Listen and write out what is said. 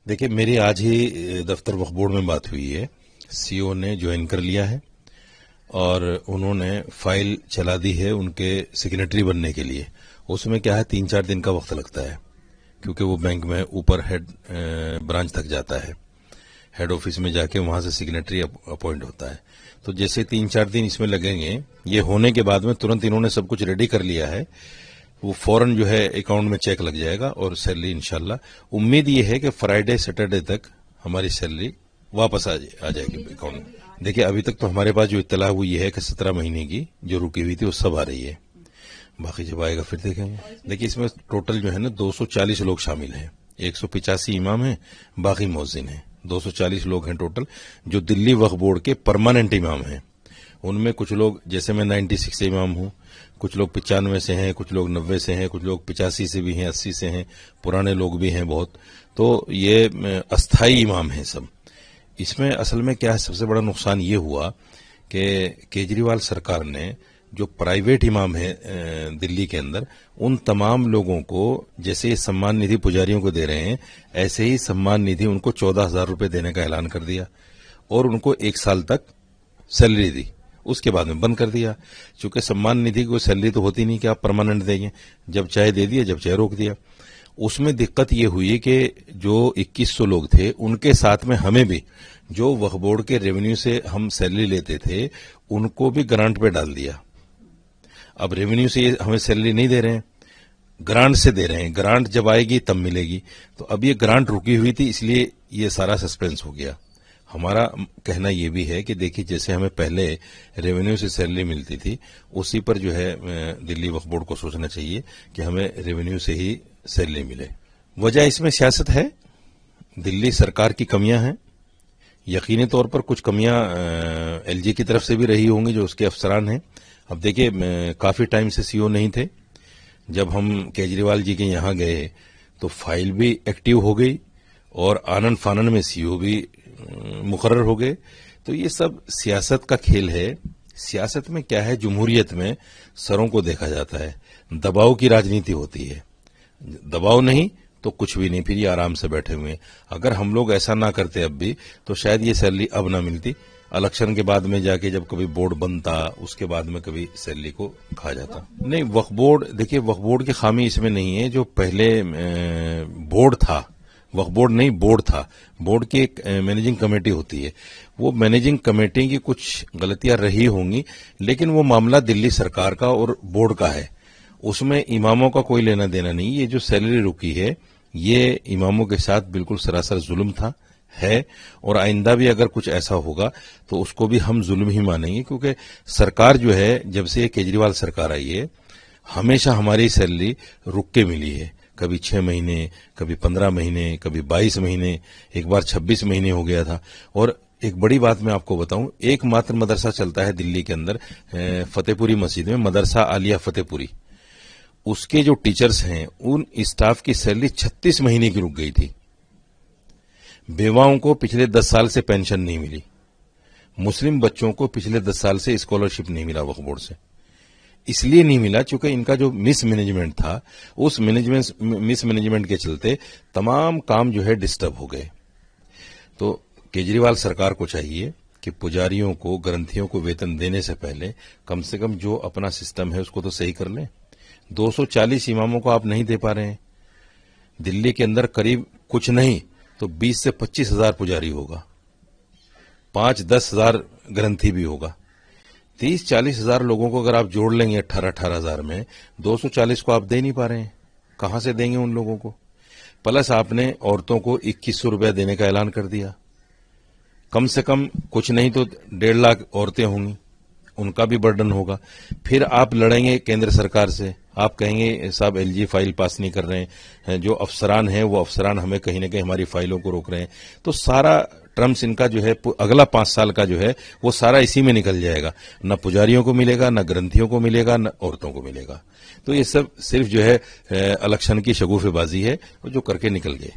دیکھیے میری آج ہی دفتر وقف بورڈ میں بات ہوئی ہے. سی او نے جوائن کر لیا ہے اور انہوں نے فائل چلا دی ہے ان کے سیکریٹری بننے کے لیے. اس میں کیا ہے 3-4 دن کا وقت لگتا ہے کیونکہ وہ بینک میں اوپر ہیڈ برانچ تک جاتا ہے, ہیڈ آفس میں جا کے وہاں سے سیکریٹری اپوائنٹ ہوتا ہے. تو جیسے 3-4 دن اس میں لگیں گے, یہ ہونے کے بعد میں ترنت انہوں نے سب کچھ ریڈی کر لیا ہے, وہ فوراً جو ہے اکاؤنٹ میں چیک لگ جائے گا اور سیلری انشاءاللہ امید یہ ہے کہ فرائیڈے سیٹرڈے تک ہماری سیلری واپس آ جائے گی اکاؤنٹ میں. دیکھیں ابھی تک تو ہمارے پاس جو اطلاع ہوئی ہے کہ 17 مہینے کی جو رکی ہوئی تھی وہ سب آ رہی ہے, باقی جب آئے گا پھر دیکھیں گے. دیکھیں اس میں ٹوٹل جو ہے نا 240 لوگ شامل ہیں, 185 امام ہیں, باقی مؤذن ہیں. 240 لوگ ہیں ٹوٹل جو دلی وقف بورڈ کے پرماننٹ امام ہیں. ان میں کچھ لوگ جیسے میں 96 سے امام ہوں, کچھ لوگ 95 سے ہیں, کچھ لوگ 90 سے ہیں, کچھ لوگ 85 سے بھی ہیں, 80 سے ہیں, پرانے لوگ بھی ہیں بہت. تو یہ استھائی امام ہیں سب. اس میں اصل میں کیا ہے, سب سے بڑا نقصان یہ ہوا کہ کیجریوال سرکار نے جو پرائیویٹ امام ہیں دلی کے اندر, ان تمام لوگوں کو جیسے یہ سمان ندھی پجاریوں کو دے رہے ہیں ایسے ہی سمان ندھی ان کو 14,000 روپے دینے کا اعلان کر دیا اور ان کو 1 سال تک سیلری دی. اس کے بعد میں بند کر دیا, چونکہ سمان ندھی کو سیلری تو ہوتی نہیں کہ آپ پرماننٹ دیں گے, جب چاہے دے دیا جب چاہے روک دیا. اس میں دقت یہ ہوئی کہ جو 2100 لوگ تھے ان کے ساتھ میں ہمیں بھی جو وقف بورڈ کے ریونیو سے ہم سیلری لیتے تھے ان کو بھی گرانٹ پہ ڈال دیا. اب ریونیو سے ہمیں سیلری نہیں دے رہے ہیں, گرانٹ سے دے رہے ہیں. گرانٹ جب آئے گی تب ملے گی. تو اب یہ گرانٹ رکی ہوئی تھی, اس لیے یہ سارا سسپینس ہو گیا. ہمارا کہنا یہ بھی ہے کہ دیکھیے جیسے ہمیں پہلے ریونیو سے سیلری ملتی تھی اسی پر جو ہے دلی وقف بورڈ کو سوچنا چاہیے کہ ہمیں ریونیو سے ہی سیلری ملے. وجہ اس میں سیاست ہے, دلی سرکار کی کمیاں ہیں, یقینی طور پر کچھ کمیاں ایل جی کی طرف سے بھی رہی ہوں گی جو اس کے افسران ہیں. اب دیکھیے کافی ٹائم سے سی او نہیں تھے, جب ہم کیجریوال جی کے یہاں گئے تو فائل بھی ایکٹیو ہو گئی اور آنن فانن میں سی او بھی مقرر ہو گئے. تو یہ سب سیاست کا کھیل ہے. سیاست میں کیا ہے, جمہوریت میں سروں کو دیکھا جاتا ہے, دباؤ کی راجنیتی ہوتی ہے. دباؤ نہیں تو کچھ بھی نہیں, پھر یہ آرام سے بیٹھے ہوئے ہیں. اگر ہم لوگ ایسا نہ کرتے اب بھی تو شاید یہ سیلری اب نہ ملتی, الیکشن کے بعد میں جا کے جب کبھی بورڈ بنتا اس کے بعد میں کبھی سیلری کو کھا جاتا. نہیں وقف بورڈ, دیکھیے وقف بورڈ کی خامی اس میں نہیں ہے. جو پہلے بورڈ تھا, وقف بورڈ نہیں بورڈ تھا, بورڈ کی ایک مینیجنگ کمیٹی ہوتی ہے, وہ مینیجنگ کمیٹی کی کچھ غلطیاں رہی ہوں گی لیکن وہ معاملہ دلی سرکار کا اور بورڈ کا ہے, اس میں اماموں کا کوئی لینا دینا نہیں. یہ جو سیلری رکی ہے یہ اماموں کے ساتھ بالکل سراسر ظلم تھا ہے, اور آئندہ بھی اگر کچھ ایسا ہوگا تو اس کو بھی ہم ظلم ہی مانیں گے, کیونکہ سرکار جو ہے جب سے کیجریوال سرکار آئی ہے ہمیشہ ہماری سیلری رک کے ملی ہے. کبھی 6 مہینے, کبھی 15 مہینے, کبھی 22 مہینے, ایک بار 26 مہینے ہو گیا تھا. اور ایک بڑی بات میں آپ کو بتاؤں, ایک ماتر مدرسہ چلتا ہے دلی کے اندر فتح پوری مسجد میں, مدرسہ عالیہ فتح پوری. اس کے جو ٹیچرز ہیں ان اسٹاف کی سیلری 36 مہینے کی رک گئی تھی. بیواؤں کو پچھلے 10 سال سے پینشن نہیں ملی, مسلم بچوں کو پچھلے 10 سال سے اسکالرشپ نہیں ملا وقف بورڈ سے. اس لیے نہیں ملا چونکہ ان کا جو مس مینجمنٹ تھا, اس مس مینجمنٹ کے چلتے تمام کام جو ہے ڈسٹرب ہو گئے. تو کیجریوال سرکار کو چاہیے کہ پجاریوں کو, گرنتھیوں کو ویتن دینے سے پہلے کم سے کم جو اپنا سسٹم ہے اس کو تو صحیح کر لیں. 240 اماموں کو آپ نہیں دے پا رہے ہیں. دلی کے اندر قریب کچھ نہیں تو 20 سے 25 ہزار پجاری ہوگا, 5-10 ہزار گرنتھی بھی ہوگا. 30-40 ہزار لوگوں کو اگر آپ جوڑ لیں گے 18 ہزار میں, 240 کو آپ دے نہیں پا رہے ہیں, کہاں سے دیں گے ان لوگوں کو؟ پلس آپ نے عورتوں کو 2100 روپیہ دینے کا اعلان کر دیا. کم سے کم کچھ نہیں تو 1.5 لاکھ عورتیں ہوں گی, ان کا بھی برڈن ہوگا. پھر آپ لڑیں گے کیندر سرکار سے, آپ کہیں گے صاحب ایل جی فائل پاس نہیں کر رہے ہیں, جو افسران ہیں وہ افسران ہمیں کہیں نہ کہیں ہماری فائلوں کو روک رہے ہیں. تو سارا ٹرمس ان کا جو ہے اگلا 5 سال کا جو ہے وہ سارا اسی میں نکل جائے گا. نہ پجاریوں کو ملے گا, نہ گرنتھیوں کو ملے گا, نہ عورتوں کو ملے گا. تو یہ سب صرف جو ہے الیکشن کی شگوفے بازی ہے جو کر کے نکل گئے.